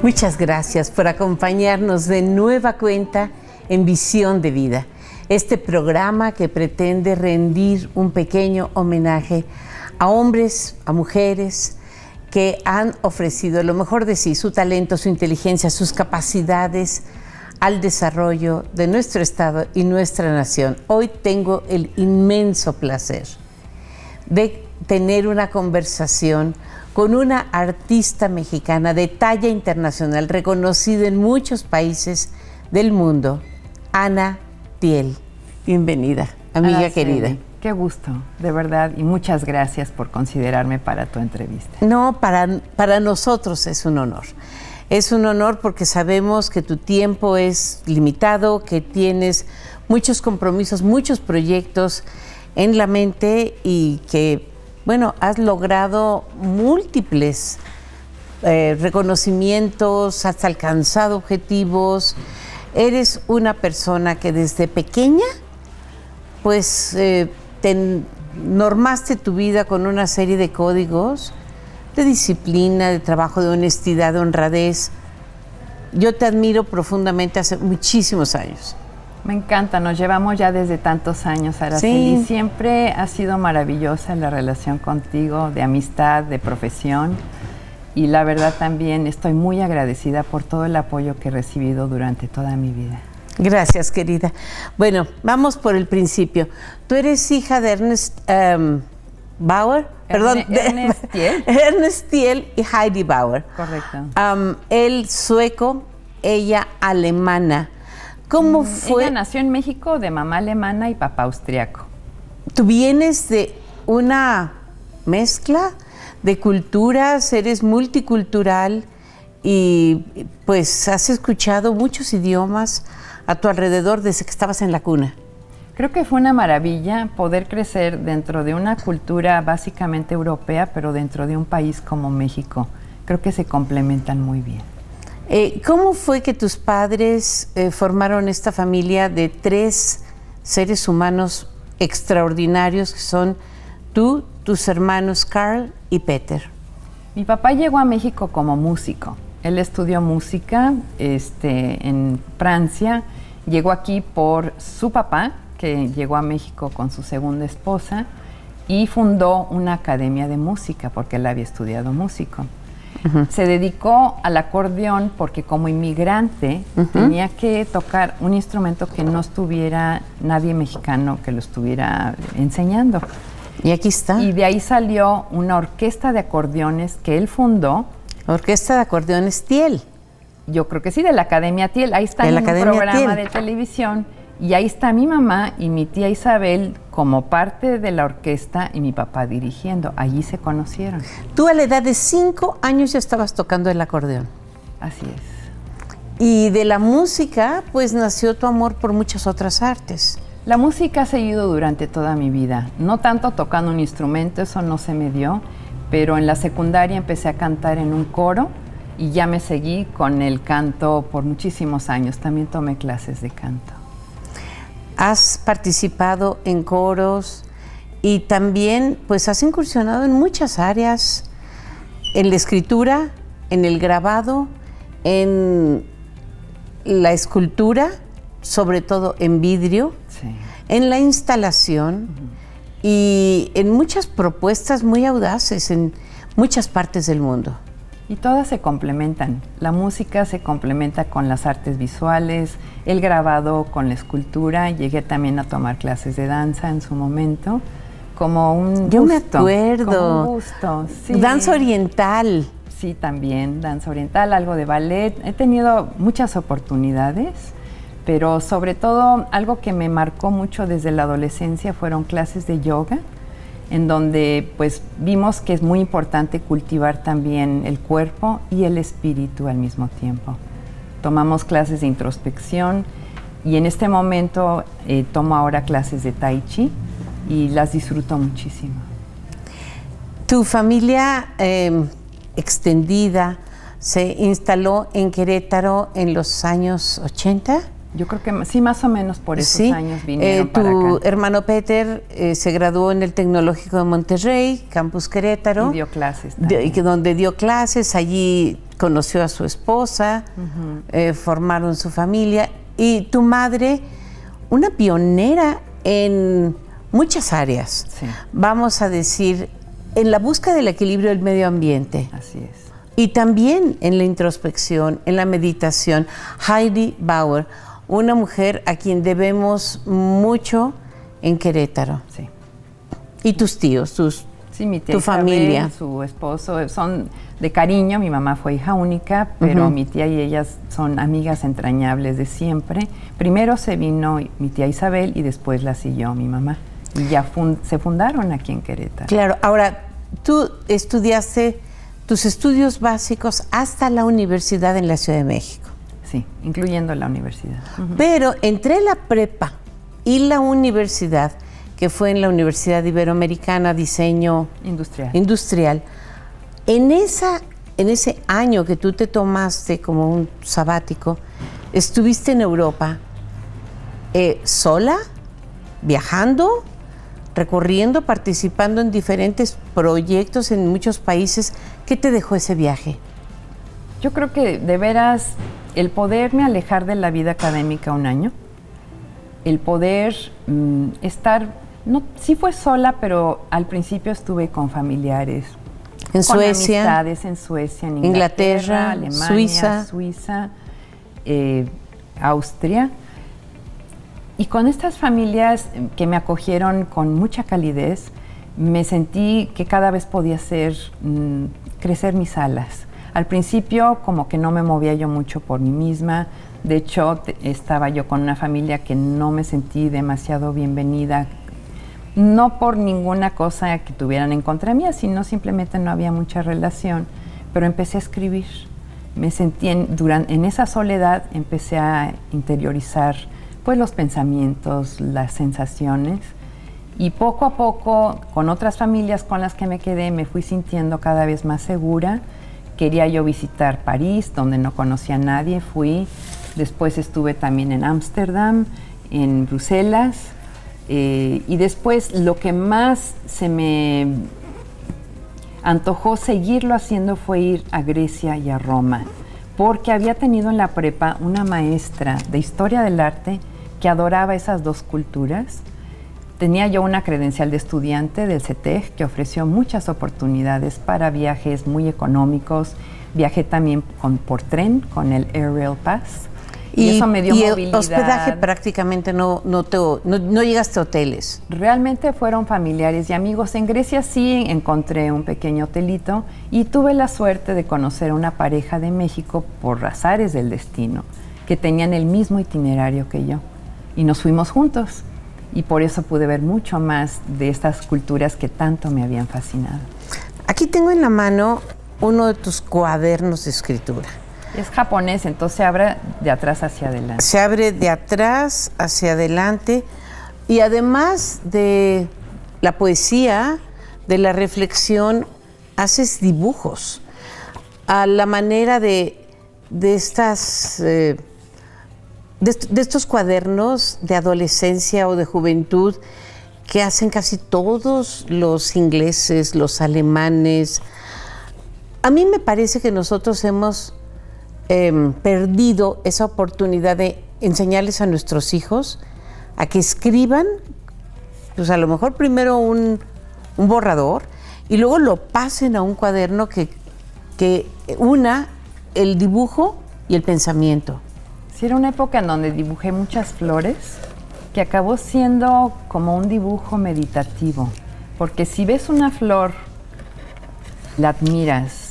Muchas gracias por acompañarnos de nueva cuenta en Visión de Vida, este programa que pretende rendir un pequeño homenaje a hombres, a mujeres que han ofrecido lo mejor de sí, su talento, su inteligencia, sus capacidades al desarrollo de nuestro Estado y nuestra nación. Hoy tengo el inmenso placer de tener una conversación con una artista mexicana de talla internacional, reconocida en muchos países del mundo, Ana Thiel. Bienvenida, amiga Araceli, querida. Qué gusto, de verdad, y muchas gracias por considerarme para tu entrevista. No, para nosotros es un honor. Es un honor porque sabemos que tu tiempo es limitado, que tienes muchos compromisos, muchos proyectos en la mente y que, bueno, has logrado múltiples reconocimientos, has alcanzado objetivos. Eres una persona que desde pequeña, pues, normaste tu vida con una serie de códigos de disciplina, de trabajo, de honestidad, de honradez. Yo te admiro profundamente hace muchísimos años. Me encanta, nos llevamos ya desde tantos años, Araceli. Sí. Siempre ha sido maravillosa la relación contigo, de amistad, de profesión. Y la verdad también estoy muy agradecida por todo el apoyo que he recibido durante toda mi vida. Gracias, querida. Bueno, vamos por el principio. Tú eres hija de Ernest Bauer, Ernest Thiel. Ernest Thiel y Heidi Bauer. Correcto. Él sueco, ella alemana. ¿Cómo fue? Ella nació en México de mamá alemana y papá austriaco. Tú vienes de una mezcla de culturas, eres multicultural y pues has escuchado muchos idiomas a tu alrededor desde que estabas en la cuna. Creo que fue una maravilla poder crecer dentro de una cultura básicamente europea, pero dentro de un país como México. Creo que se complementan muy bien. ¿Cómo fue que tus padres formaron esta familia de tres seres humanos extraordinarios que son tú, tus hermanos Carl y Peter? Mi papá llegó a México como músico. Él estudió música en Francia. Llegó aquí por su papá, que llegó a México con su segunda esposa, y fundó una academia de música porque él había estudiado músico. Se dedicó al acordeón porque como inmigrante tenía que tocar un instrumento que no estuviera nadie mexicano que lo estuviera enseñando. Y aquí está. Y de ahí salió una orquesta de acordeones que él fundó. Orquesta de Acordeones Thiel. Yo creo que sí, de la Academia Thiel. Ahí está en un programa de televisión. Y ahí está mi mamá y mi tía Isabel como parte de la orquesta y mi papá dirigiendo. Allí se conocieron. Tú a la edad de 5 años ya estabas tocando el acordeón. Así es. Y de la música, pues nació tu amor por muchas otras artes. La música ha seguido durante toda mi vida. No tanto tocando un instrumento, eso no se me dio, pero en la secundaria empecé a cantar en un coro y ya me seguí con el canto por muchísimos años. También tomé clases de canto. Has participado en coros y también pues has incursionado en muchas áreas, en la escritura, en el grabado, en la escultura, sobre todo en vidrio, sí, en la instalación y en muchas propuestas muy audaces en muchas partes del mundo. Y todas se complementan. La música se complementa con las artes visuales, el grabado con la escultura. Llegué también a tomar clases de danza en su momento, como un gusto. Yo me acuerdo. Como un gusto, sí. Danza oriental. Sí, también, danza oriental, algo de ballet. He tenido muchas oportunidades, pero sobre todo algo que me marcó mucho desde la adolescencia fueron clases de yoga, en donde pues vimos que es muy importante cultivar también el cuerpo y el espíritu al mismo tiempo. Tomamos clases de introspección y en este momento tomo ahora clases de Tai Chi y las disfruto muchísimo. Tu familia extendida se instaló en Querétaro en los años 80. Yo creo que sí, más o menos por esos años vinieron para acá. Tu hermano Peter se graduó en el Tecnológico de Monterrey, Campus Querétaro. Y dio clases también. Donde dio clases, allí conoció a su esposa, formaron su familia, y tu madre, una pionera en muchas áreas. Sí. Vamos a decir, en la búsqueda del equilibrio del medio ambiente. Así es. Y también en la introspección, en la meditación. Heidi Bauer, una mujer a quien debemos mucho en Querétaro. Sí. Y tus tíos, Sí, mi tía tu Isabel, familia. su esposo, son de cariño. Mi mamá fue hija única, pero mi tía y ellas son amigas entrañables de siempre. Primero se vino mi tía Isabel y después la siguió mi mamá. Y ya se fundaron aquí en Querétaro. Claro, ahora, tú estudiaste tus estudios básicos hasta la universidad en la Ciudad de México. Sí, incluyendo la universidad. Pero entre la prepa y la universidad, que fue en la Universidad Iberoamericana, Diseño Industrial, en ese año que tú te tomaste como un sabático, estuviste en Europa sola, viajando, recorriendo, participando en diferentes proyectos en muchos países. ¿Qué te dejó ese viaje? Yo creo que de veras el poderme alejar de la vida académica un año, el poder estar, sí fue sola, pero al principio estuve con familiares. En con Suecia, amistades en Suecia, en Inglaterra, Alemania, Suiza, Austria. Y con estas familias que me acogieron con mucha calidez, me sentí que cada vez podía hacer crecer mis alas. Al principio como que no me movía yo mucho por mí misma. De hecho, estaba yo con una familia que no me sentí demasiado bienvenida, no por ninguna cosa que tuvieran en contra mía, sino simplemente no había mucha relación. Pero empecé a escribir. Me sentí en esa soledad, empecé a interiorizar pues los pensamientos, las sensaciones, y poco a poco, con otras familias con las que me quedé, me fui sintiendo cada vez más segura. Quería yo visitar París, donde no conocía a nadie, fui. Después estuve también en Ámsterdam, en Bruselas, y después lo que más se me antojó seguirlo haciendo fue ir a Grecia y a Roma, porque había tenido en la prepa una maestra de Historia del Arte que adoraba esas dos culturas. Tenía yo una credencial de estudiante del CETEG que ofreció muchas oportunidades para viajes muy económicos. Viajé también por tren con el Air Rail Pass. Y eso me dio movilidad. Hospedaje prácticamente no llegaste a hoteles. Realmente fueron familiares y amigos. En Grecia sí encontré un pequeño hotelito y tuve la suerte de conocer a una pareja de México por azares del destino, que tenían el mismo itinerario que yo. Y nos fuimos juntos. Y por eso pude ver mucho más de estas culturas que tanto me habían fascinado. Aquí tengo en la mano uno de tus cuadernos de escritura. Es japonés, entonces se abre de atrás hacia adelante. Se abre de atrás hacia adelante, y además de la poesía, de la reflexión, haces dibujos a la manera de estos cuadernos de adolescencia o de juventud que hacen casi todos los ingleses, los alemanes. A mí me parece que nosotros hemos perdido esa oportunidad de enseñarles a nuestros hijos a que escriban, pues a lo mejor primero un borrador y luego lo pasen a un cuaderno que una el dibujo y el pensamiento. Sí, era una época en donde dibujé muchas flores, que acabó siendo como un dibujo meditativo, porque si ves una flor, la admiras,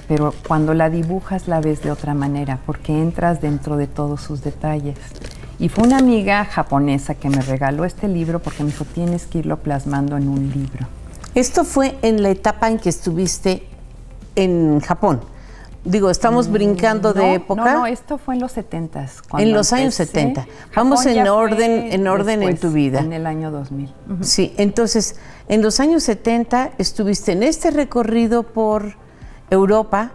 pero cuando la dibujas la ves de otra manera, porque entras dentro de todos sus detalles. Y fue una amiga japonesa que me regaló este libro porque me dijo, tienes que irlo plasmando en un libro. Esto fue en la etapa en que estuviste en Japón. Digo, estamos brincando de época. No, esto fue en los 70s. En los años 70. Vamos en orden en tu vida. En el año 2000. Sí, entonces, en los años 70 estuviste en este recorrido por Europa,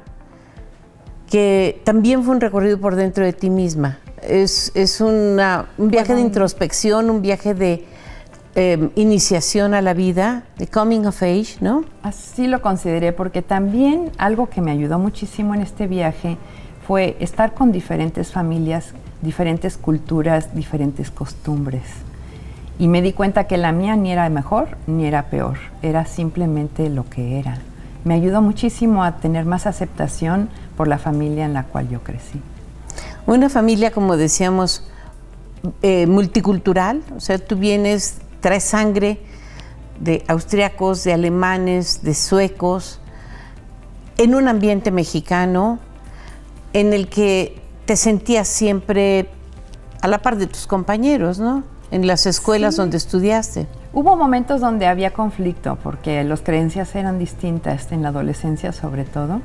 que también fue un recorrido por dentro de ti misma. Es un viaje de introspección, un viaje de iniciación a la vida, de coming of age, ¿no? Así lo consideré, porque también algo que me ayudó muchísimo en este viaje fue estar con diferentes familias, diferentes culturas, diferentes costumbres. Y me di cuenta que la mía ni era mejor ni era peor, era simplemente lo que era. Me ayudó muchísimo a tener más aceptación por la familia en la cual yo crecí. Una familia, como decíamos, multicultural, o sea, tú traes sangre de austriacos, de alemanes, de suecos, en un ambiente mexicano en el que te sentías siempre a la par de tus compañeros, ¿no? En las escuelas donde estudiaste. Hubo momentos donde había conflicto, porque las creencias eran distintas, en la adolescencia sobre todo,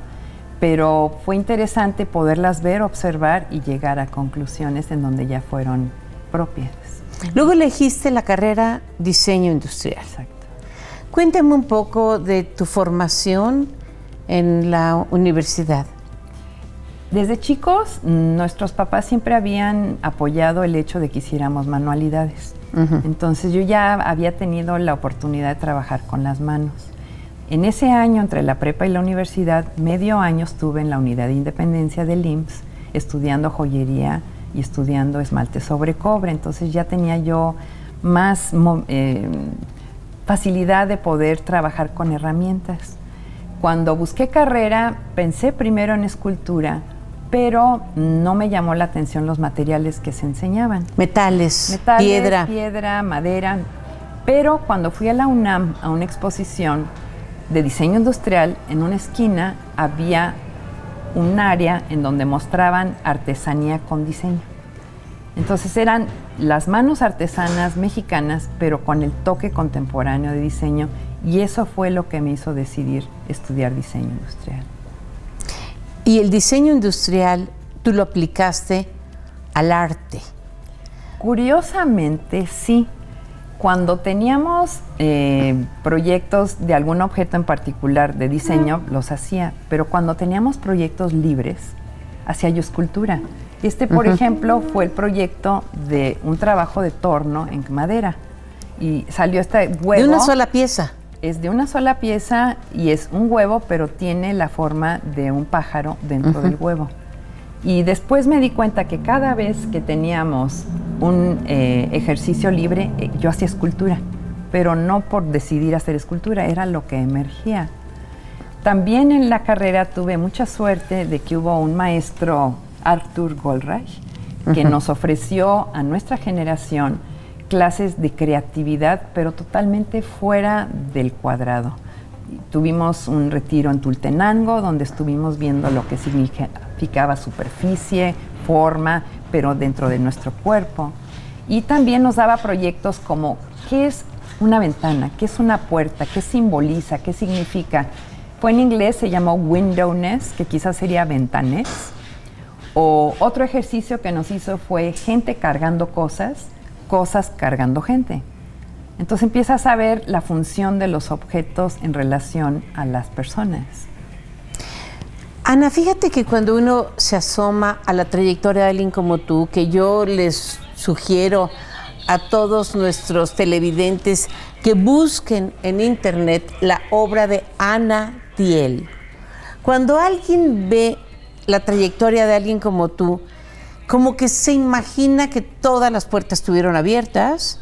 pero fue interesante poderlas ver, observar y llegar a conclusiones en donde ya fueron propias. Luego elegiste la carrera Diseño Industrial. Exacto. Cuéntame un poco de tu formación en la universidad. Desde chicos, nuestros papás siempre habían apoyado el hecho de que hiciéramos manualidades. Entonces yo ya había tenido la oportunidad de trabajar con las manos. En ese año, entre la prepa y la universidad, medio año estuve en la unidad de independencia del IMSS, estudiando joyería y estudiando esmalte sobre cobre. Entonces ya tenía yo más facilidad de poder trabajar con herramientas. Cuando busqué carrera, pensé primero en escultura, pero no me llamó la atención los materiales que se enseñaban. Metales, piedra, madera. Pero cuando fui a la UNAM a una exposición de diseño industrial, en una esquina había un área en donde mostraban artesanía con diseño. Entonces eran las manos artesanas mexicanas, pero con el toque contemporáneo de diseño, y eso fue lo que me hizo decidir estudiar diseño industrial. Y el diseño industrial, tú lo aplicaste al arte. Curiosamente, sí. Cuando teníamos proyectos de algún objeto en particular de diseño, los hacía, pero cuando teníamos proyectos libres, hacía yo escultura. Por ejemplo, fue el proyecto de un trabajo de torno en madera. Y salió este huevo. ¿De una sola pieza? Es de una sola pieza y es un huevo, pero tiene la forma de un pájaro dentro del huevo. Y después me di cuenta que cada vez que teníamos un ejercicio libre, yo hacía escultura, pero no por decidir hacer escultura, era lo que emergía. También en la carrera tuve mucha suerte de que hubo un maestro, Arthur Goldreich, que nos ofreció a nuestra generación clases de creatividad, pero totalmente fuera del cuadrado. Tuvimos un retiro en Tultenango, donde estuvimos viendo lo que significaba superficie, forma, pero dentro de nuestro cuerpo. Y también nos daba proyectos como, ¿qué es una ventana? ¿Qué es una puerta? ¿Qué simboliza? ¿Qué significa? Fue en inglés, se llamó windowness, que quizás sería ventanés. O otro ejercicio que nos hizo fue gente cargando cosas cargando gente. Entonces empiezas a ver la función de los objetos en relación a las personas. Ana, fíjate que cuando uno se asoma a la trayectoria de alguien como tú, que yo les sugiero a todos nuestros televidentes que busquen en internet la obra de Ana Thiel. Cuando alguien ve la trayectoria de alguien como tú, como que se imagina que todas las puertas estuvieron abiertas,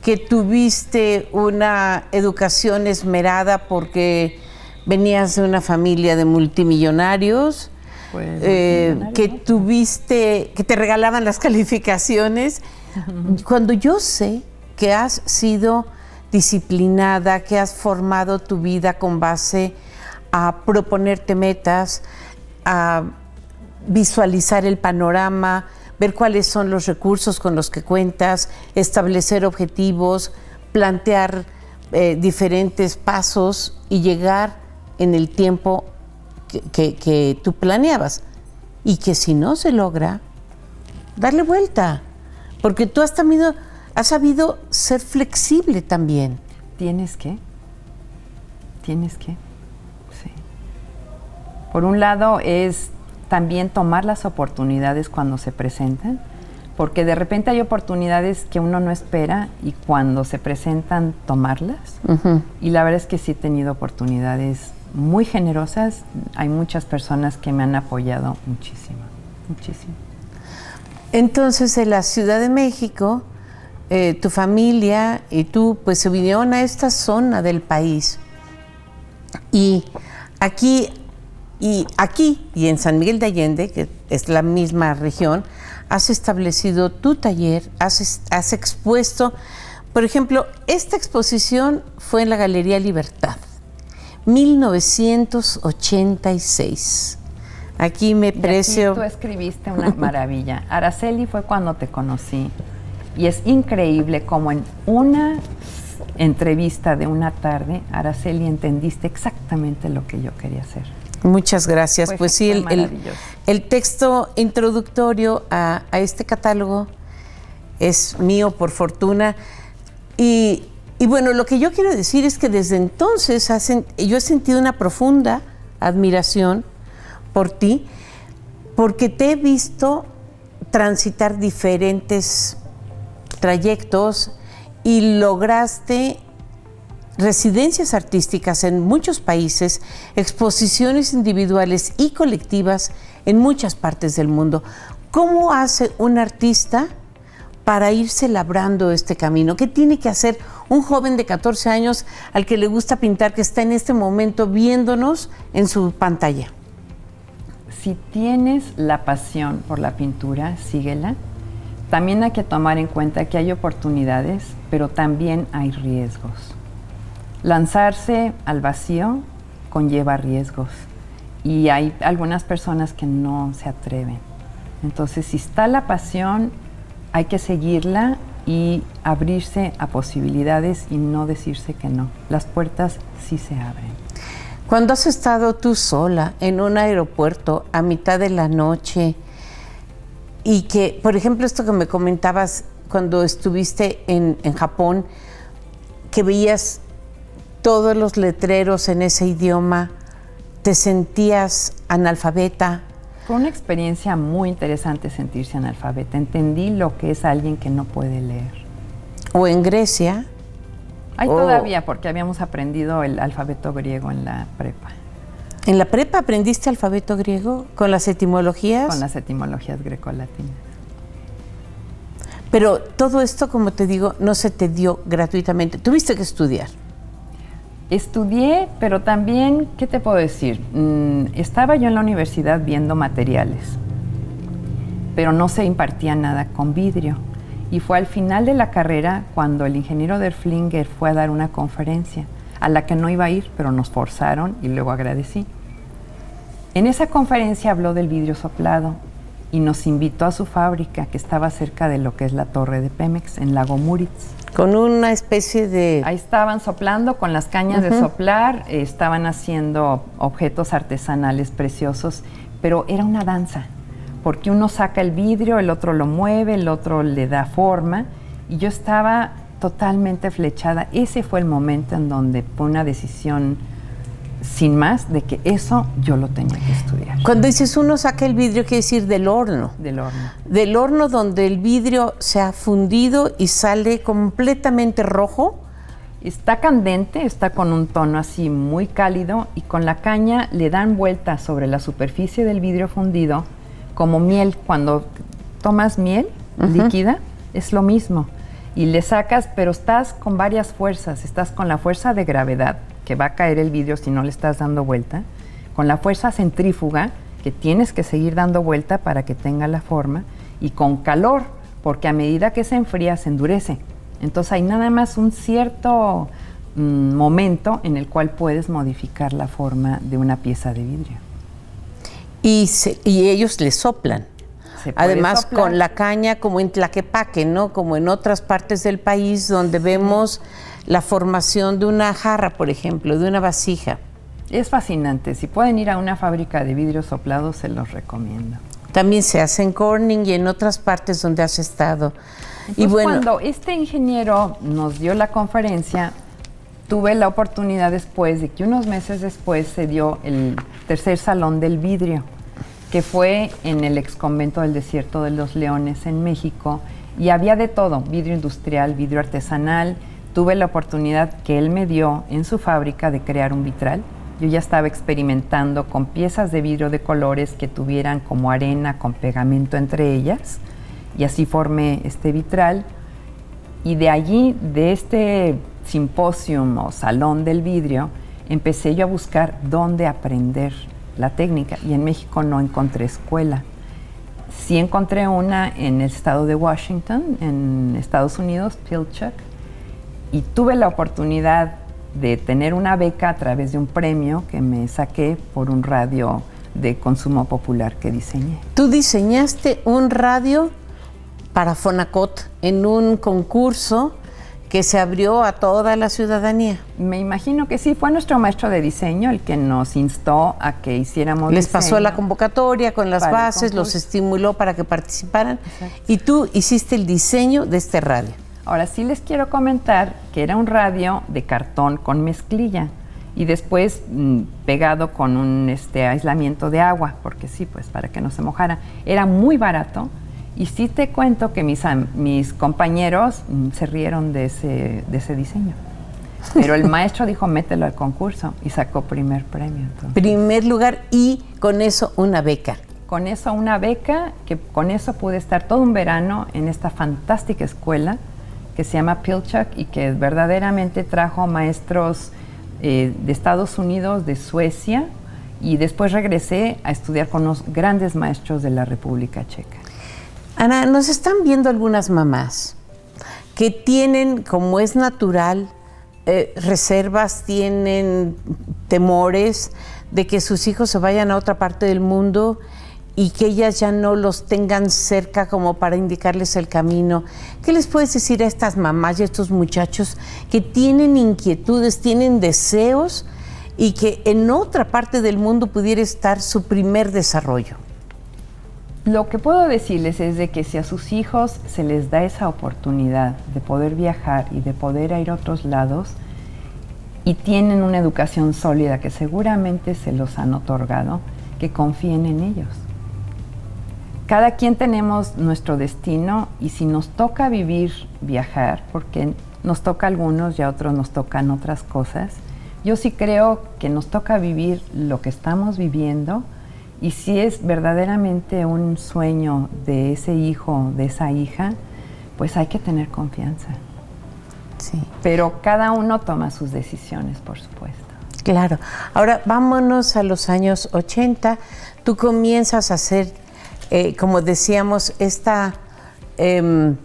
que tuviste una educación esmerada porque venías de una familia de multimillonarios, que te regalaban las calificaciones. Cuando yo sé que has sido disciplinada, que has formado tu vida con base a proponerte metas, a visualizar el panorama, ver cuáles son los recursos con los que cuentas, establecer objetivos, plantear diferentes pasos y llegar en el tiempo que tú planeabas. Y que si no se logra, darle vuelta. Porque tú has sabido ser flexible también. Tienes que, sí. Por un lado es también tomar las oportunidades cuando se presentan, porque de repente hay oportunidades que uno no espera y cuando se presentan, tomarlas. Y la verdad es que sí he tenido oportunidades muy generosas. Hay muchas personas que me han apoyado muchísimo, muchísimo. Entonces, en la Ciudad de México, tu familia y tú pues se vinieron a esta zona del país. Y aquí y en San Miguel de Allende, que es la misma región, has establecido tu taller, has expuesto, por ejemplo, esta exposición fue en la Galería Libertad, 1986. Aquí me precio. Aquí tú escribiste una maravilla. Araceli fue cuando te conocí. Y es increíble como en una entrevista de una tarde, Araceli, entendiste exactamente lo que yo quería hacer. Muchas gracias. Fue, pues sí, el texto introductorio a este catálogo es mío por fortuna. Y bueno, lo que yo quiero decir es que desde entonces yo he sentido una profunda admiración por ti, porque te he visto transitar diferentes trayectos y lograste residencias artísticas en muchos países, exposiciones individuales y colectivas en muchas partes del mundo. ¿Cómo hace un artista para irse labrando este camino? ¿Qué tiene que hacer un joven de 14 años al que le gusta pintar, que está en este momento viéndonos en su pantalla? Si tienes la pasión por la pintura, síguela. También hay que tomar en cuenta que hay oportunidades, pero también hay riesgos. Lanzarse al vacío conlleva riesgos y hay algunas personas que no se atreven. Entonces, si está la pasión, hay que seguirla y abrirse a posibilidades y no decirse que no. Las puertas sí se abren. Cuando has estado tú sola en un aeropuerto a mitad de la noche y que, por ejemplo, esto que me comentabas cuando estuviste en Japón, que veías todos los letreros en ese idioma, ¿te sentías analfabeta? Fue una experiencia muy interesante sentirse analfabeta. Entendí lo que es alguien que no puede leer. ¿O en Grecia? Hay todavía, porque habíamos aprendido el alfabeto griego en la prepa. ¿En la prepa aprendiste alfabeto griego con las etimologías? Con las etimologías grecolatinas. Pero todo esto, como te digo, no se te dio gratuitamente. Tuviste que estudiar. Estudié, pero también, ¿qué te puedo decir? Estaba yo en la universidad viendo materiales, pero no se impartía nada con vidrio. Y fue al final de la carrera cuando el ingeniero Derflinger fue a dar una conferencia, a la que no iba a ir, pero nos forzaron y luego agradecí. En esa conferencia habló del vidrio soplado y nos invitó a su fábrica, que estaba cerca de lo que es la torre de Pemex, en Lago Müritz. Con una especie de... Ahí estaban soplando con las cañas de soplar, estaban haciendo objetos artesanales preciosos, pero era una danza, porque uno saca el vidrio, el otro lo mueve, el otro le da forma, y yo estaba totalmente flechada. Ese fue el momento en donde fue una decisión sin más de que eso yo lo tenía que estudiar. Cuando dices uno saca el vidrio, quiere decir del horno. Del horno. Del horno donde el vidrio se ha fundido y sale completamente rojo. Está candente, está con un tono así muy cálido y con la caña le dan vueltas sobre la superficie del vidrio fundido como miel. Cuando tomas miel líquida, es lo mismo. Y le sacas, pero estás con varias fuerzas. Estás con la fuerza de gravedad, que va a caer el vidrio si no le estás dando vuelta, con la fuerza centrífuga, que tienes que seguir dando vuelta para que tenga la forma, y con calor, porque a medida que se enfría se endurece. Entonces hay nada más un cierto momento en el cual puedes modificar la forma de una pieza de vidrio. Y ellos le soplan. Además, soplar con la caña, como en Tlaquepaque, ¿no? Como en otras partes del país donde vemos la formación de una jarra, por ejemplo, de una vasija. Es fascinante. Si pueden ir a una fábrica de vidrio soplado, se los recomiendo. También se hace en Corning y en otras partes donde has estado. Entonces, y bueno, cuando este ingeniero nos dio la conferencia, tuve la oportunidad después de que unos meses después se dio el tercer salón del vidrio, que fue en el ex convento del Desierto de los Leones en México, y había de todo, vidrio industrial, vidrio artesanal. Tuve la oportunidad que él me dio en su fábrica de crear un vitral. Yo ya estaba experimentando con piezas de vidrio de colores que tuvieran como arena con pegamento entre ellas, y así formé este vitral. Y de allí, de este simposium o salón del vidrio, empecé yo a buscar dónde aprender la técnica, y en México no encontré escuela. Sí encontré una en el estado de Washington, en Estados Unidos, Pilchuck, y tuve la oportunidad de tener una beca a través de un premio que me saqué por un radio de consumo popular que diseñé. Tú diseñaste un radio para Fonacot en un concurso que se abrió a toda la ciudadanía. Me imagino que sí, fue nuestro maestro de diseño el que nos instó a que hiciéramos Les diseño. pasó la convocatoria con las para el bases, los concurso. estimuló para que participaran. Exacto. Y tú hiciste el diseño de este radio. Ahora sí les quiero comentar que era un radio de cartón con mezclilla y después pegado con un aislamiento de agua, porque sí, pues para que no se mojara. Era muy barato. Y sí te cuento que mis compañeros se rieron de ese diseño. Pero el maestro dijo, mételo al concurso, y sacó primer premio. Entonces. Primer lugar, y con eso una beca. Con eso una beca, que con eso pude estar todo un verano en esta fantástica escuela que se llama Pilchuck, y que verdaderamente trajo maestros de Estados Unidos, de Suecia, y después regresé a estudiar con unos grandes maestros de la República Checa. Ana, nos están viendo algunas mamás que tienen, como es natural, reservas, tienen temores de que sus hijos se vayan a otra parte del mundo y que ellas ya no los tengan cerca como para indicarles el camino. ¿Qué les puedes decir a estas mamás y a estos muchachos que tienen inquietudes, tienen deseos y que en otra parte del mundo pudiera estar su primer desarrollo? Lo que puedo decirles es de que si a sus hijos se les da esa oportunidad de poder viajar y de poder ir a otros lados y tienen una educación sólida que seguramente se los han otorgado, que confíen en ellos. Cada quien tenemos nuestro destino, y si nos toca viajar, porque nos toca a algunos y a otros nos tocan otras cosas, yo sí creo que nos toca vivir lo que estamos viviendo. Y si es verdaderamente un sueño de ese hijo, de esa hija, pues hay que tener confianza. Sí. Pero cada uno toma sus decisiones, por supuesto. Claro. Ahora vámonos a los años 80. Tú comienzas a hacer, como decíamos, de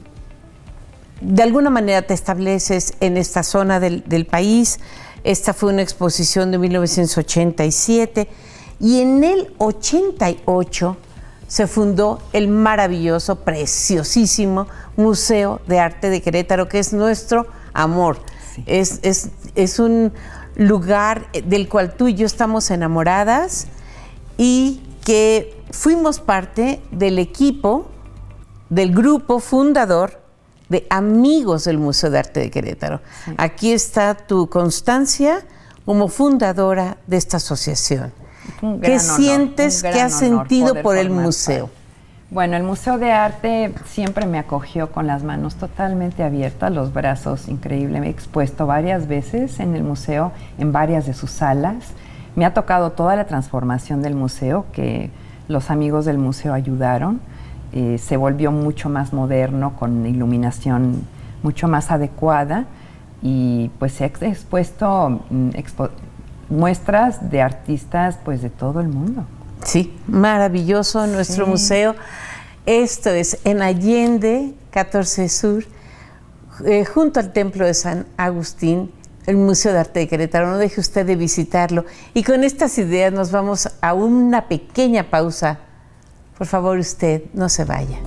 alguna manera te estableces en esta zona del país. Esta fue una exposición de 1987. Y en el 88 se fundó el maravilloso, preciosísimo Museo de Arte de Querétaro, que es nuestro amor. Sí. Es un lugar del cual tú y yo estamos enamoradas, y que fuimos parte del equipo, del grupo fundador de Amigos del Museo de Arte de Querétaro. Sí. Aquí está tu constancia como fundadora de esta asociación. ¿Qué sientes, qué has sentido por el museo? Bueno, el Museo de Arte siempre me acogió con las manos totalmente abiertas, los brazos increíbles. Me he expuesto varias veces en el museo, en varias de sus salas. Me ha tocado toda la transformación del museo, que los amigos del museo ayudaron. Se volvió mucho más moderno, con iluminación mucho más adecuada, y pues se ha expuesto muestras de artistas pues de todo el mundo. Sí, maravilloso nuestro museo. Esto es en Allende, 14 Sur, junto al Templo de San Agustín, el Museo de Arte de Querétaro. No deje usted de visitarlo. Y con estas ideas nos vamos a una pequeña pausa. Por favor, usted no se vaya.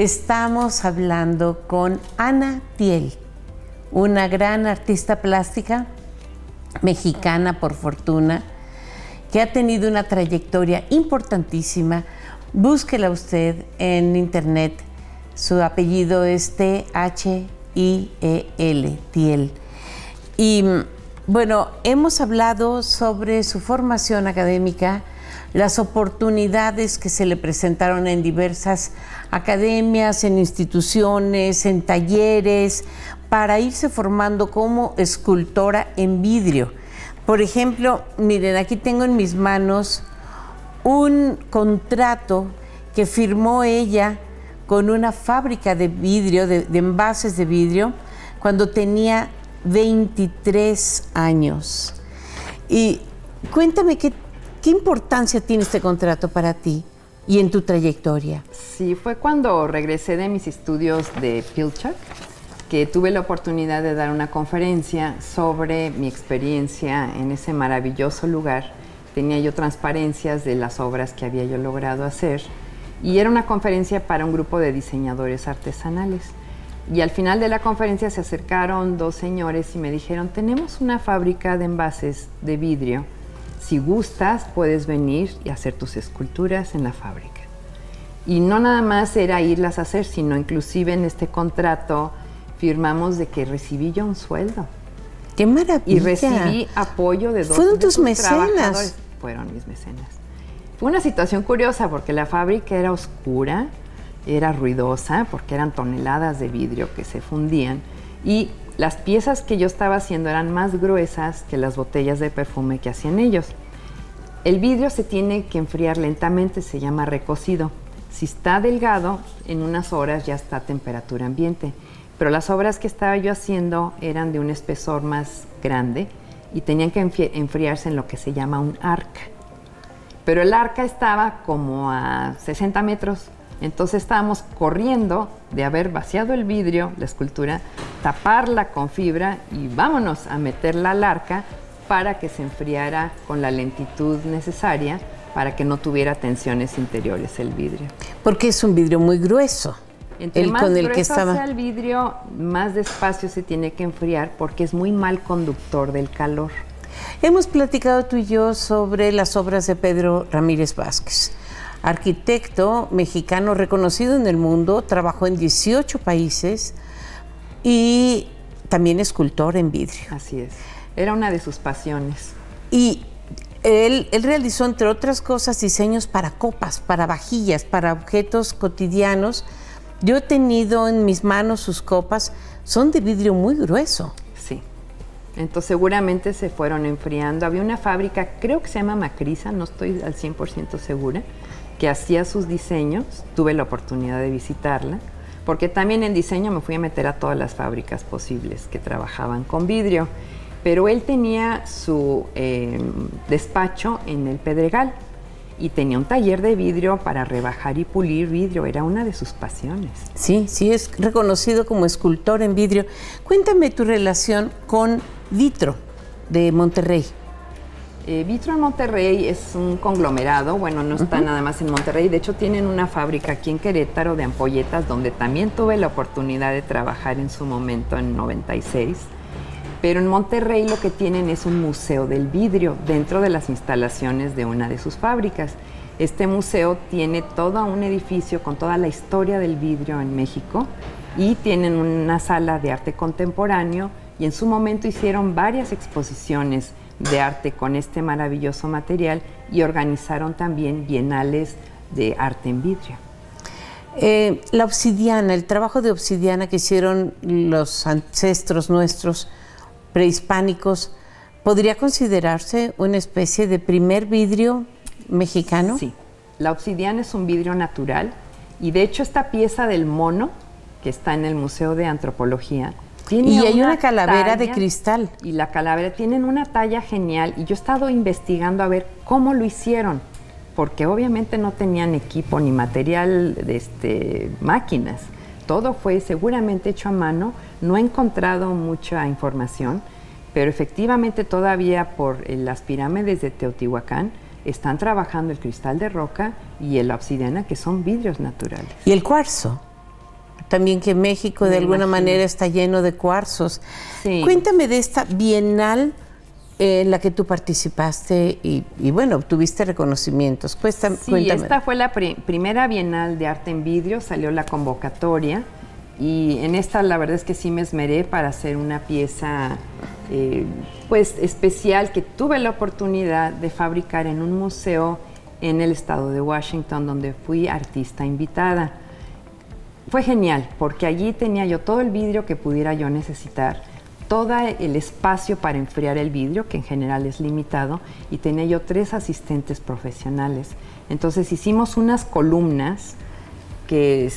Estamos hablando con Ana Thiel, una gran artista plástica mexicana por fortuna, que ha tenido una trayectoria importantísima. Búsquela usted en internet. Su apellido es Thiel, Thiel. Y bueno, hemos hablado sobre su formación académica, las oportunidades que se le presentaron en diversas academias, en instituciones, en talleres, para irse formando como escultora en vidrio. Por ejemplo, miren, aquí tengo en mis manos un contrato que firmó ella con una fábrica de vidrio, de envases de vidrio, cuando tenía 23 años. Y cuéntame, ¿qué importancia tiene este contrato para ti y en tu trayectoria? Sí, fue cuando regresé de mis estudios de Pilchuck, que tuve la oportunidad de dar una conferencia sobre mi experiencia en ese maravilloso lugar. Tenía yo transparencias de las obras que había yo logrado hacer y era una conferencia para un grupo de diseñadores artesanales. Y al final de la conferencia se acercaron dos señores y me dijeron: tenemos una fábrica de envases de vidrio. Si gustas, puedes venir y hacer tus esculturas en la fábrica. Y no nada más era irlas a hacer, sino inclusive en este contrato firmamos de que recibí yo un sueldo. ¡Qué maravilla! Y recibí apoyo de dos ¿Fueron tus trabajadores. mecenas? Fueron mis mecenas. Fue una situación curiosa porque la fábrica era oscura, era ruidosa, porque eran toneladas de vidrio que se fundían, y las piezas que yo estaba haciendo eran más gruesas que las botellas de perfume que hacían ellos. El vidrio se tiene que enfriar lentamente, se llama recocido. Si está delgado, en unas horas ya está a temperatura ambiente. Pero las obras que estaba yo haciendo eran de un espesor más grande y tenían que enfriarse en lo que se llama un arca. Pero el arca estaba como a 60 metros. Entonces estábamos corriendo de haber vaciado el vidrio, la escultura, taparla con fibra y vámonos a meterla al arca para que se enfriara con la lentitud necesaria para que no tuviera tensiones interiores el vidrio. Porque es un vidrio muy grueso. Entre más grueso sea el vidrio, más despacio se tiene que enfriar porque es muy mal conductor del calor. Hemos platicado tú y yo sobre las obras de Pedro Ramírez Vázquez. Arquitecto mexicano reconocido en el mundo, trabajó en 18 países y también escultor en vidrio. Así es, era una de sus pasiones. Y él realizó, entre otras cosas, diseños para copas, para vajillas, para objetos cotidianos. Yo he tenido en mis manos sus copas, son de vidrio muy grueso. Sí, entonces seguramente se fueron enfriando. Había una fábrica, creo que se llama Macrisa, no estoy al 100% segura, que hacía sus diseños. Tuve la oportunidad de visitarla, porque también en diseño me fui a meter a todas las fábricas posibles que trabajaban con vidrio. Pero él tenía su despacho en el Pedregal y tenía un taller de vidrio para rebajar y pulir vidrio. Era una de sus pasiones. Sí, sí, es reconocido como escultor en vidrio. Cuéntame tu relación con Vitro de Monterrey. Vitro en Monterrey es un conglomerado, bueno, no está nada más en Monterrey, de hecho tienen una fábrica aquí en Querétaro de ampolletas donde también tuve la oportunidad de trabajar en su momento en 96, pero en Monterrey lo que tienen es un museo del vidrio dentro de las instalaciones de una de sus fábricas. Este museo tiene todo un edificio con toda la historia del vidrio en México y tienen una sala de arte contemporáneo y en su momento hicieron varias exposiciones de arte con este maravilloso material y organizaron también bienales de arte en vidrio. La obsidiana, el trabajo de obsidiana que hicieron los ancestros nuestros prehispánicos, ¿podría considerarse una especie de primer vidrio mexicano? Sí, la obsidiana es un vidrio natural y de hecho esta pieza del mono que está en el Museo de Antropología y hay una calavera de cristal. Y la calavera tienen una talla genial y yo he estado investigando a ver cómo lo hicieron, porque obviamente no tenían equipo ni material de máquinas. Todo fue seguramente hecho a mano, no he encontrado mucha información, pero efectivamente todavía por las pirámides de Teotihuacán están trabajando el cristal de roca y la obsidiana, que son vidrios naturales. ¿Y el cuarzo? también que México de alguna manera está lleno de cuarzos. Sí. Cuéntame de esta bienal en la que tú participaste y bueno, obtuviste reconocimientos. Cuéntame. Esta fue la primera Bienal de Arte en Vidrio, salió la convocatoria y en esta la verdad es que sí me esmeré para hacer una pieza pues especial que tuve la oportunidad de fabricar en un museo en el estado de Washington, donde fui artista invitada. Fue genial, porque allí tenía yo todo el vidrio que pudiera yo necesitar, todo el espacio para enfriar el vidrio, que en general es limitado, y tenía yo 3 asistentes profesionales. Entonces hicimos unas columnas que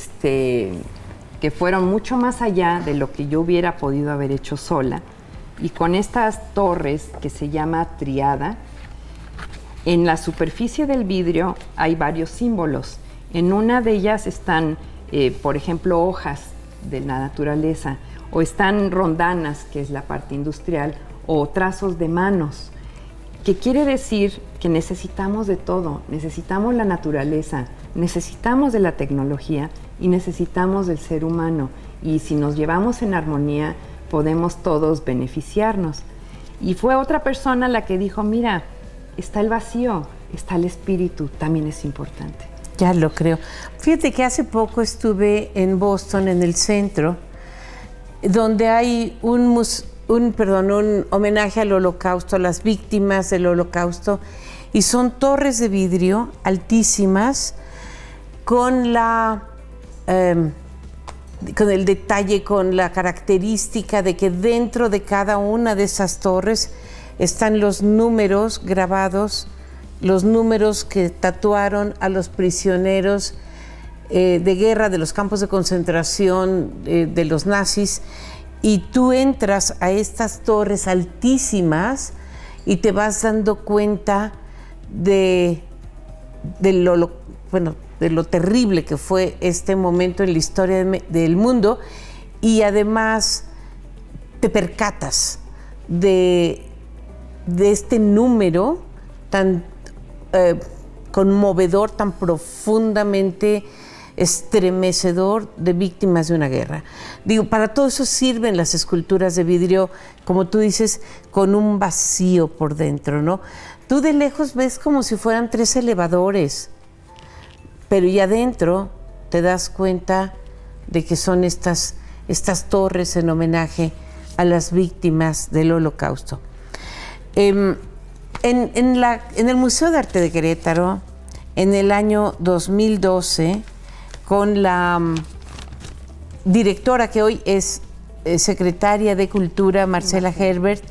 fueron mucho más allá de lo que yo hubiera podido haber hecho sola, y con estas torres que se llama triada, en la superficie del vidrio hay varios símbolos. En una de ellas están, por ejemplo, hojas de la naturaleza, o están rondanas, que es la parte industrial, o trazos de manos, que quiere decir que necesitamos de todo, necesitamos la naturaleza, necesitamos de la tecnología y necesitamos del ser humano. Y si nos llevamos en armonía, podemos todos beneficiarnos. Y fue otra persona la que dijo, mira, está el vacío, está el espíritu, también es importante. Ya lo creo. Fíjate que hace poco estuve en Boston, en el centro, donde hay un homenaje al Holocausto, a las víctimas del Holocausto, y son torres de vidrio altísimas con el detalle, con la característica de que dentro de cada una de esas torres están los números grabados, los números que tatuaron a los prisioneros de guerra de los campos de concentración de los nazis, y tú entras a estas torres altísimas y te vas dando cuenta de lo terrible que fue este momento en la historia del mundo, y además te percatas de este número tan conmovedor, tan profundamente estremecedor de víctimas de una guerra. Digo, para todo eso sirven las esculturas de vidrio, como tú dices, con un vacío por dentro, ¿no? Tú de lejos ves como si fueran 3 elevadores, pero ya adentro te das cuenta de que son estas torres en homenaje a las víctimas del Holocausto. En el Museo de Arte de Querétaro, en el año 2012, con la directora que hoy es secretaria de Cultura, Marcela Herbert,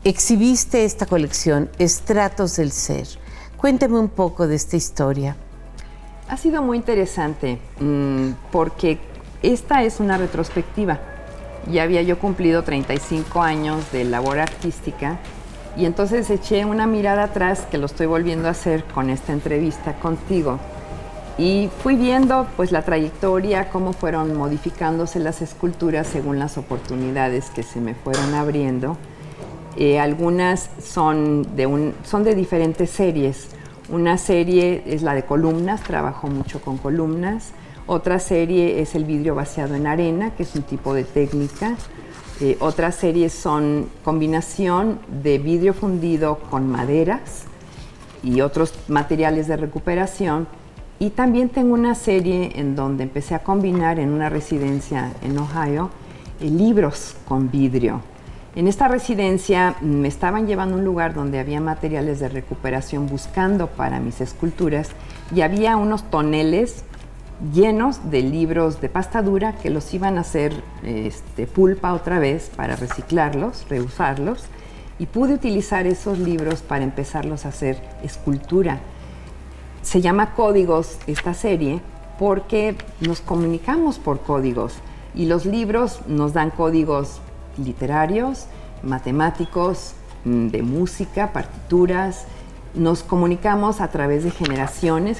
exhibiste esta colección, Estratos del Ser. Cuéntame un poco de esta historia. Ha sido muy interesante porque esta es una retrospectiva. Ya había yo cumplido 35 años de labor artística y entonces eché una mirada atrás, que lo estoy volviendo a hacer con esta entrevista contigo. Y fui viendo pues la trayectoria, cómo fueron modificándose las esculturas según las oportunidades que se me fueron abriendo. Algunas son de diferentes series. Una serie es la de columnas, trabajo mucho con columnas. Otra serie es el vidrio vaciado en arena, que es un tipo de técnica. Otras series son combinación de vidrio fundido con maderas y otros materiales de recuperación. Y también tengo una serie en donde empecé a combinar en una residencia en Ohio libros con vidrio. En esta residencia me estaban llevando a un lugar donde había materiales de recuperación buscando para mis esculturas y había unos toneles llenos de libros de pasta dura que los iban a hacer pulpa otra vez para reciclarlos, reusarlos, y pude utilizar esos libros para empezarlos a hacer escultura. Se llama Códigos esta serie porque nos comunicamos por códigos y los libros nos dan códigos literarios, matemáticos, de música, partituras. Nos comunicamos a través de generaciones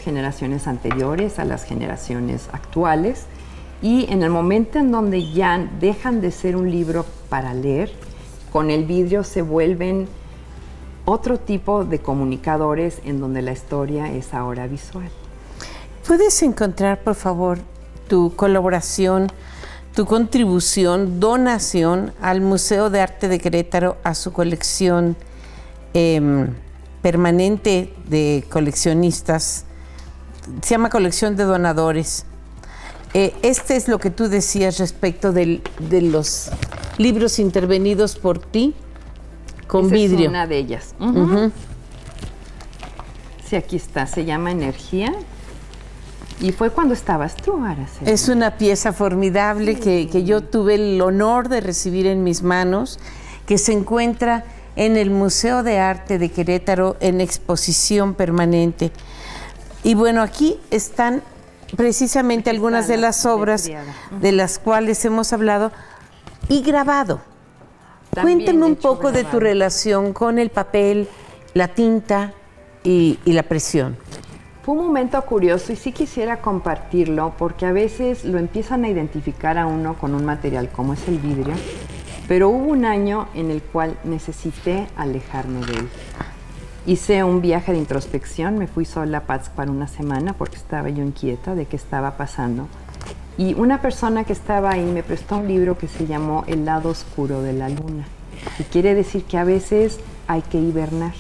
anteriores a las generaciones actuales, y en el momento en donde ya dejan de ser un libro para leer, con el vidrio se vuelven otro tipo de comunicadores en donde la historia es ahora visual. ¿Puedes encontrar, por favor, tu colaboración, tu contribución, donación al Museo de Arte de Querétaro, a su colección permanente de coleccionistas. Se llama Colección de Donadores. Este es lo que tú decías respecto de los libros intervenidos por ti con Esa vidrio. es una de ellas. Sí, aquí está, se llama Energía. Y fue cuando estabas tú, Araceli. Es una pieza formidable que yo tuve el honor de recibir en mis manos, que se encuentra en el Museo de Arte de Querétaro en exposición permanente. Y bueno, aquí están precisamente algunas de las obras de las cuales hemos hablado y grabado. También Cuéntame un hecho poco de tu grabado. relación con el papel, la tinta y la presión. Fue un momento curioso y sí quisiera compartirlo porque a veces lo empiezan a identificar a uno con un material como es el vidrio, pero hubo un año en el cual necesité alejarme de él. Hice un viaje de introspección, me fui sola a Pátzcuaro una semana porque estaba yo inquieta de qué estaba pasando. Y una persona que estaba ahí me prestó un libro que se llamó El lado oscuro de la luna. Y quiere decir que a veces hay que hibernar.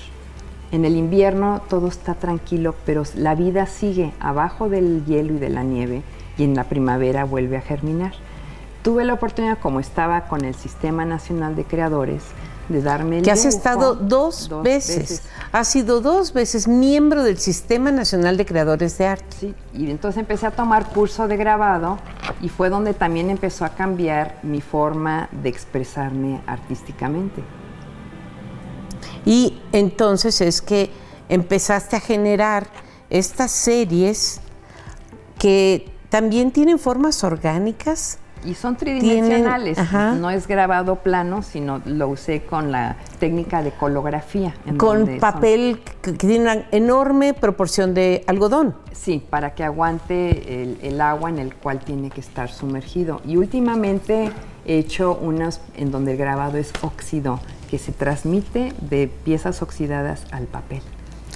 En el invierno todo está tranquilo, pero la vida sigue abajo del hielo y de la nieve y en la primavera vuelve a germinar. Tuve la oportunidad, como estaba con el Sistema Nacional de Creadores, de darme el Que has lujo, estado dos veces. Has sido 2 veces miembro del Sistema Nacional de Creadores de Arte. Sí, y entonces empecé a tomar curso de grabado y fue donde también empezó a cambiar mi forma de expresarme artísticamente. Y entonces es que empezaste a generar estas series que también tienen formas orgánicas. Y son tridimensionales, Tienen, no es grabado plano, sino lo usé con la técnica de colografía. Con papel que tiene una enorme proporción de algodón. Sí, para que aguante el agua en el cual tiene que estar sumergido. Y últimamente he hecho unas en donde el grabado es óxido, que se transmite de piezas oxidadas al papel.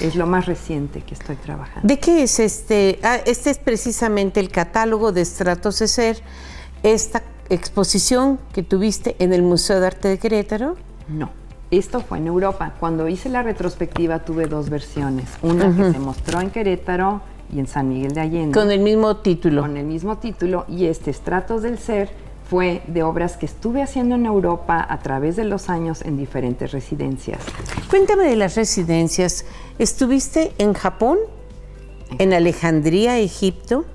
Es lo más reciente que estoy trabajando. ¿De qué es este? Este es precisamente el catálogo de Estratos de Ser, esta exposición que tuviste en el Museo de Arte de Querétaro. No, esto fue en Europa. Cuando hice la retrospectiva tuve 2 versiones. Una que se mostró en Querétaro y en San Miguel de Allende. Con el mismo título. Con el mismo título, y Estratos del Ser fue de obras que estuve haciendo en Europa a través de los años en diferentes residencias. Cuéntame de las residencias. ¿Estuviste en Japón, en Alejandría, Egipto,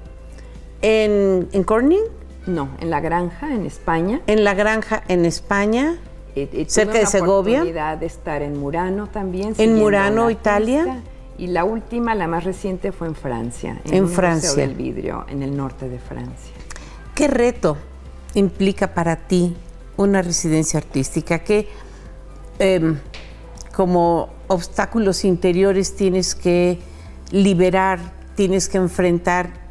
en Corning? No, en La Granja, en España. En La Granja, en España, cerca de Segovia. Tuve la oportunidad de estar en Murano también. En Murano, Italia. Pista. Y la última, la más reciente, fue en Francia. En Francia. Museo del Vidrio, en el norte de Francia. ¿Qué reto implica para ti una residencia artística? ¿Qué como obstáculos interiores tienes que liberar, tienes que enfrentar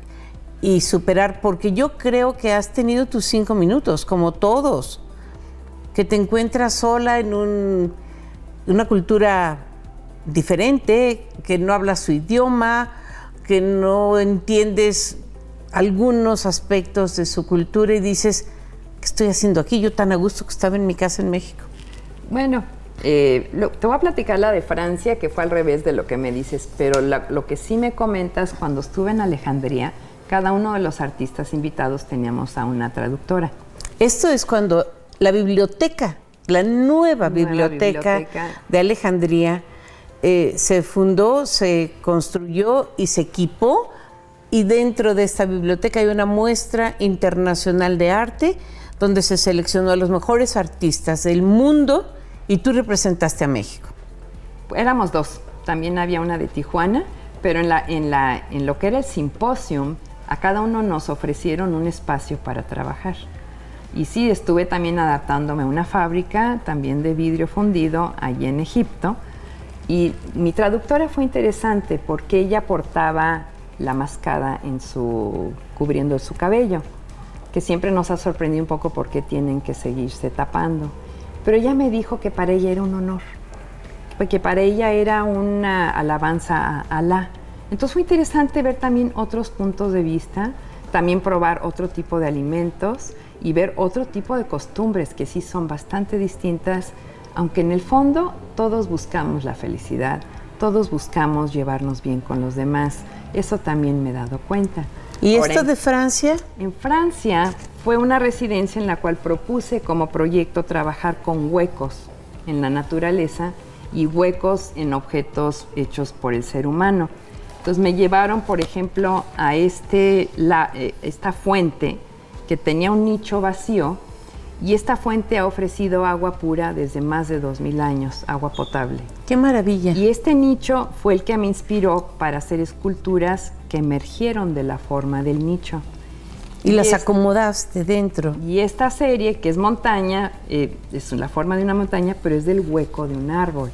y superar? Porque yo creo que has tenido tus 5 minutos, como todos, que te encuentras sola en una cultura diferente, que no hablas su idioma, que no entiendes algunos aspectos de su cultura y dices, ¿qué estoy haciendo aquí? Yo tan a gusto que estaba en mi casa en México. Bueno, te voy a platicar la de Francia, que fue al revés de lo que me dices, pero lo que sí me comentas, cuando estuve en Alejandría, cada uno de los artistas invitados teníamos a una traductora. Esto es cuando la biblioteca, la nueva biblioteca de Alejandría, se fundó, se construyó y se equipó, y dentro de esta biblioteca hay una muestra internacional de arte donde se seleccionó a los mejores artistas del mundo y tú representaste a México. Éramos 2, también había una de Tijuana, pero en lo que era el simposium, a cada uno nos ofrecieron un espacio para trabajar. Y sí, estuve también adaptándome a una fábrica también de vidrio fundido allí en Egipto. Y mi traductora fue interesante porque ella portaba la mascada cubriendo su cabello, que siempre nos ha sorprendido un poco por qué tienen que seguirse tapando. Pero ella me dijo que para ella era un honor, porque para ella era una alabanza a Alá. Entonces fue interesante ver también otros puntos de vista también probar otro tipo de alimentos y ver otro tipo de costumbres que sí son bastante distintas, aunque en el fondo todos buscamos la felicidad, todos buscamos llevarnos bien con los demás. Eso también me he dado cuenta. ¿Y esto de Francia? En Francia fue una residencia en la cual propuse como proyecto trabajar con huecos en la naturaleza y huecos en objetos hechos por el ser humano. Entonces me llevaron, por ejemplo, a esta fuente que tenía un nicho vacío, y esta fuente ha ofrecido agua pura desde más de 2000 años, agua potable. ¡Qué maravilla! Y este nicho fue el que me inspiró para hacer esculturas que emergieron de la forma del nicho. Y las acomodaste dentro. Y esta serie, que es montaña, es la forma de una montaña, pero es del hueco de un árbol.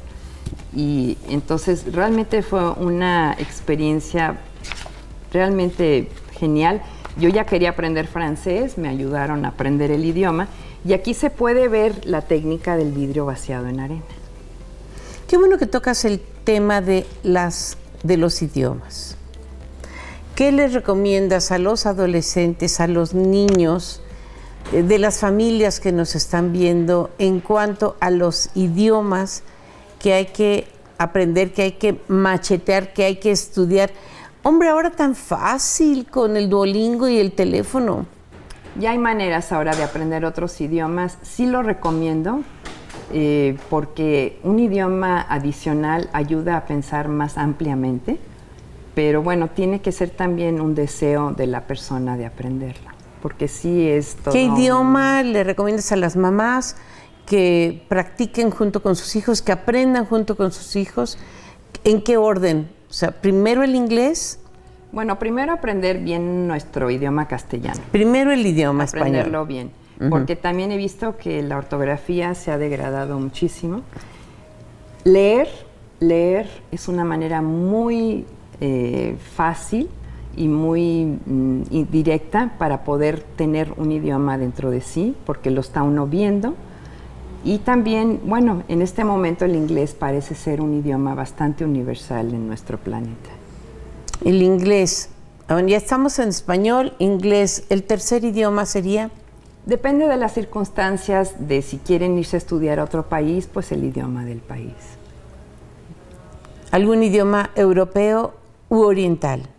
Y entonces realmente fue una experiencia realmente genial. Yo ya quería aprender francés, me ayudaron a aprender el idioma, y aquí se puede ver la técnica del vidrio vaciado en arena. Qué bueno que tocas el tema de los idiomas. ¿Qué les recomiendas a los adolescentes, a los niños, de las familias que nos están viendo en cuanto a los idiomas que hay que aprender, que hay que machetear, que hay que estudiar? Hombre, ahora tan fácil con el Duolingo y el teléfono. Ya hay maneras ahora de aprender otros idiomas. Sí lo recomiendo, porque un idioma adicional ayuda a pensar más ampliamente, pero bueno, tiene que ser también un deseo de la persona de aprenderla, porque sí es todo. ¿Qué idioma le recomiendas a las mamás que practiquen junto con sus hijos, que aprendan junto con sus hijos? ¿En qué orden? O sea, primero el inglés. Bueno, primero aprender bien nuestro idioma castellano. Primero el idioma español. Aprenderlo bien, porque también he visto que la ortografía se ha degradado muchísimo. Leer es una manera muy fácil y muy directa para poder tener un idioma dentro de sí, porque lo está uno viendo. Y también, bueno, en este momento el inglés parece ser un idioma bastante universal en nuestro planeta. El inglés. Bueno, ya estamos en español, inglés. ¿El tercer idioma sería? Depende de las circunstancias, de si quieren irse a estudiar a otro país, pues el idioma del país. ¿Algún idioma europeo u oriental?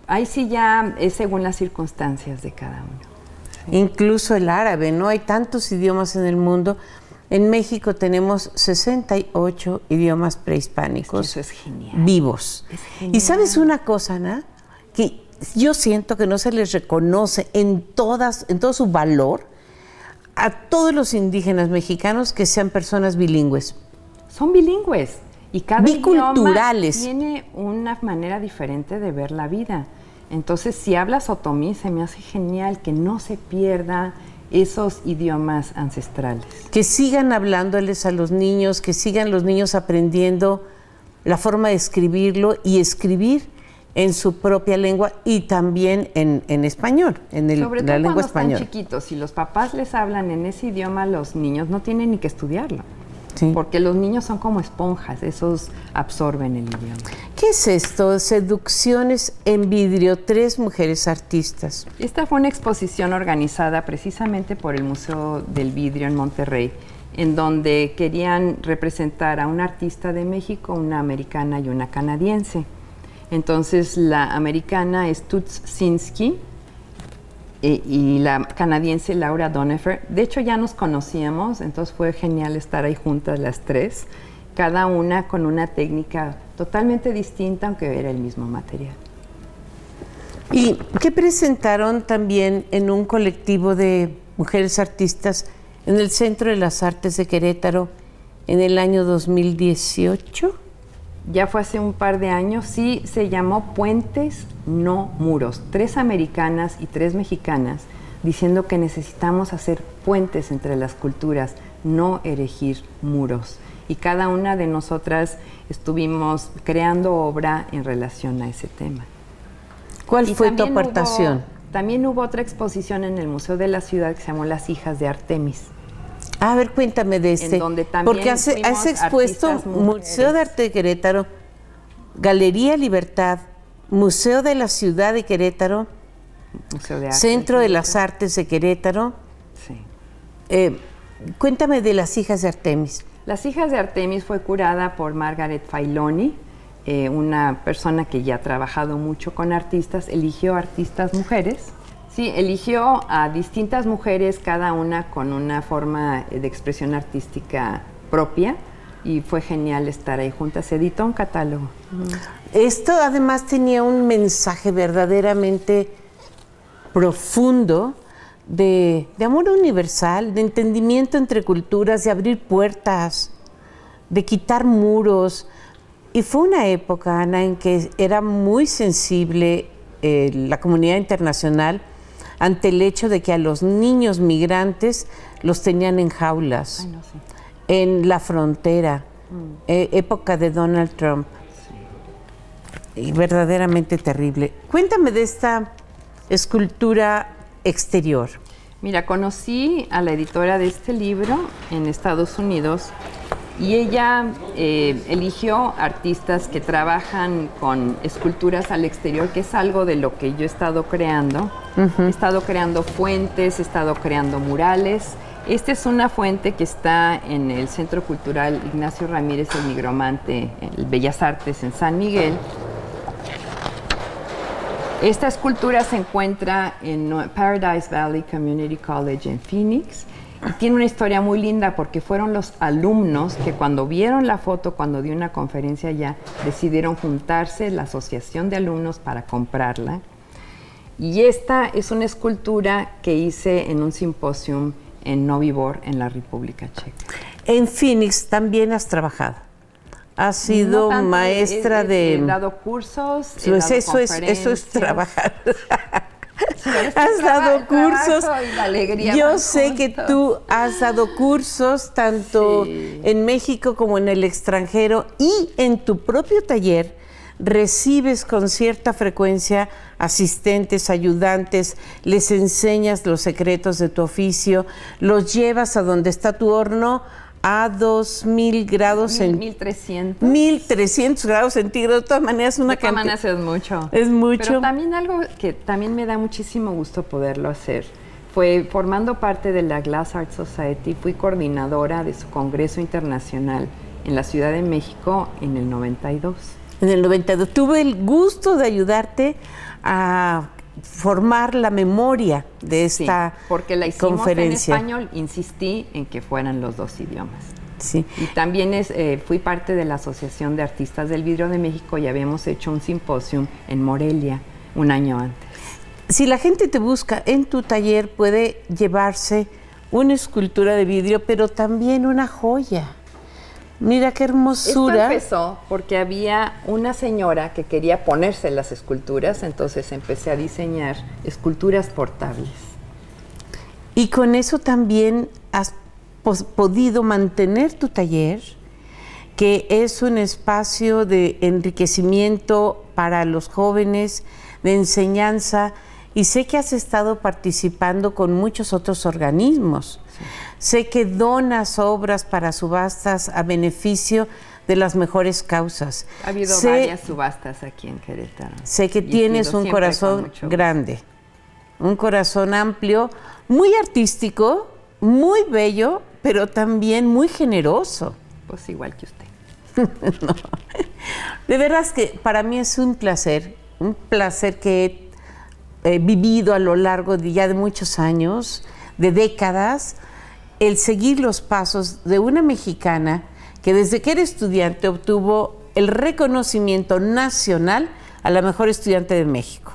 Ahí sí ya es según las circunstancias de cada uno. Sí. Incluso el árabe, ¿no? Hay tantos idiomas en el mundo. En México tenemos 68 idiomas prehispánicos. Eso es genial. Vivos. Es genial. Y ¿sabes una cosa, Ana? Que yo siento que no se les reconoce en todo su valor a todos los indígenas mexicanos que sean personas bilingües. Son bilingües. Y cada biculturales. idioma tiene una manera diferente de ver la vida. Entonces, si hablas otomí, se me hace genial que no se pierda esos idiomas ancestrales. Que sigan hablándoles a los niños, que sigan los niños aprendiendo la forma de escribirlo y escribir en su propia lengua y también en español, Sobre todo la lengua cuando española. están chiquitos, si los papás les hablan en ese idioma, los niños no tienen ni que estudiarlo. Sí. Porque los niños son como esponjas, esos absorben el idioma. ¿Qué es esto? Seducciones en vidrio, 3 mujeres artistas. Esta fue una exposición organizada precisamente por el Museo del Vidrio en Monterrey, en donde querían representar a una artista de México, una americana y una canadiense. Entonces la americana es Toots Sinski y la canadiense Laura Donefer. De hecho ya nos conocíamos, entonces fue genial estar ahí juntas las 3, cada una con una técnica totalmente distinta, aunque era el mismo material. ¿Y qué presentaron también en un colectivo de mujeres artistas en el Centro de las Artes de Querétaro en el año 2018? Ya fue hace un par de años, sí, se llamó Puentes, no muros. 3 americanas y 3 mexicanas diciendo que necesitamos hacer puentes entre las culturas, no erigir muros. Y cada una de nosotras estuvimos creando obra en relación a ese tema. ¿Cuál fue tu aportación? También hubo otra exposición en el Museo de la Ciudad que se llamó Las Hijas de Artemis. A ver, cuéntame de este. En donde también porque has expuesto Museo de Arte de Querétaro, Galería Libertad, Museo de la Ciudad de Querétaro Museo de Arte. Centro de las Artes de Querétaro. Sí. Cuéntame de Las Hijas de Artemis. Las Hijas de Artemis fue curada por Margaret Failoni, una persona que ya ha trabajado mucho con artistas, eligió artistas mujeres. Sí, eligió a distintas mujeres, cada una con una forma de expresión artística propia, y fue genial estar ahí juntas. Se editó un catálogo. Esto además tenía un mensaje verdaderamente profundo de amor universal, de entendimiento entre culturas, de abrir puertas, de quitar muros. Y fue una época, Ana, en que era muy sensible la comunidad internacional ante el hecho de que a los niños migrantes los tenían en jaulas. Ay, no sé. En la frontera, época de Donald Trump. Sí. Y verdaderamente terrible. Cuéntame de esta escultura exterior. Mira, conocí a la editora de este libro en Estados Unidos y ella eligió artistas que trabajan con esculturas al exterior, que es algo de lo que yo he estado creando. He estado creando fuentes, he estado creando murales. Esta es una fuente que está en el Centro Cultural Ignacio Ramírez el Nigromante, en Bellas Artes, en San Miguel. Esta escultura se encuentra en Paradise Valley Community College en Phoenix y tiene una historia muy linda porque fueron los alumnos que cuando vieron la foto, cuando di una conferencia allá, decidieron juntarse, la asociación de alumnos, para comprarla. Y esta es una escultura que hice en un simposium en Novi Bor, en la República Checa. En Phoenix también has trabajado. Has sido maestra He dado cursos, pues eso es trabajar. Has dado cursos. Y la alegría. Yo sé que tú has dado cursos tanto en México como en el extranjero, y en tu propio taller recibes con cierta frecuencia asistentes, ayudantes, les enseñas los secretos de tu oficio, los llevas a donde está tu horno a 2000 grados 1300. 1300 grados centígrados. De todas maneras, De todas maneras es mucho. Es mucho. Pero también algo que también me da muchísimo gusto poderlo hacer fue formando parte de la Glass Art Society. Fui coordinadora de su Congreso Internacional en la Ciudad de México en el 92. En el 92. Tuve el gusto de ayudarte a formar la memoria de esta porque la hicimos conferencia. En español, insistí en que fueran los dos idiomas. Sí. Y también fui parte de la Asociación de Artistas del Vidrio de México y habíamos hecho un simposium en Morelia un año antes. Si la gente te busca en tu taller, puede llevarse una escultura de vidrio, pero también una joya. Mira qué hermosura. Esto empezó porque había una señora que quería ponerse las esculturas, entonces empecé a diseñar esculturas portables. Y con eso también has podido mantener tu taller, que es un espacio de enriquecimiento para los jóvenes, de enseñanza, y sé que has estado participando con muchos otros organismos. Sí. Sé que donas obras para subastas a beneficio de las mejores causas. Ha habido varias subastas aquí en Querétaro. Sé que tienes un corazón grande, un corazón amplio, muy artístico, muy bello, pero también muy generoso. Pues igual que usted. No. De veras que para mí es un placer que he vivido a lo largo de ya de muchos años, de décadas, el seguir los pasos de una mexicana que desde que era estudiante obtuvo el reconocimiento nacional a la mejor estudiante de México.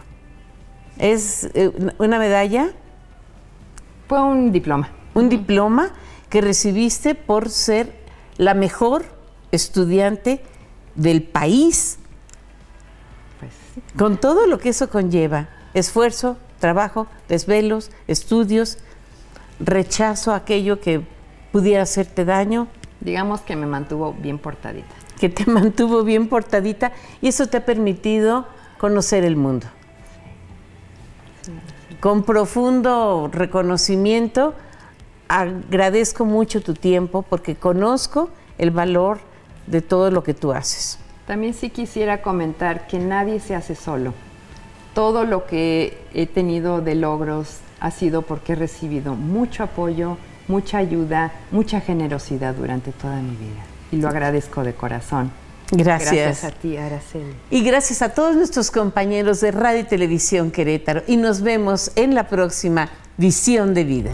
¿Es una medalla? Fue un diploma. Un diploma que recibiste por ser la mejor estudiante del país. Pues sí. Con todo lo que eso conlleva. Esfuerzo, trabajo, desvelos, estudios, rechazo a aquello que pudiera hacerte daño. Digamos que me mantuvo bien portadita. Que te mantuvo bien portadita, y eso te ha permitido conocer el mundo. Sí, sí. Con profundo reconocimiento, agradezco mucho tu tiempo porque conozco el valor de todo lo que tú haces. También sí quisiera comentar que nadie se hace solo. todo lo que he tenido de logros ha sido porque he recibido mucho apoyo, mucha ayuda, mucha generosidad durante toda mi vida. Y lo agradezco de corazón. Gracias. Gracias a ti, Araceli. Y gracias a todos nuestros compañeros de Radio y Televisión Querétaro. Y nos vemos en la próxima Visión de Vida.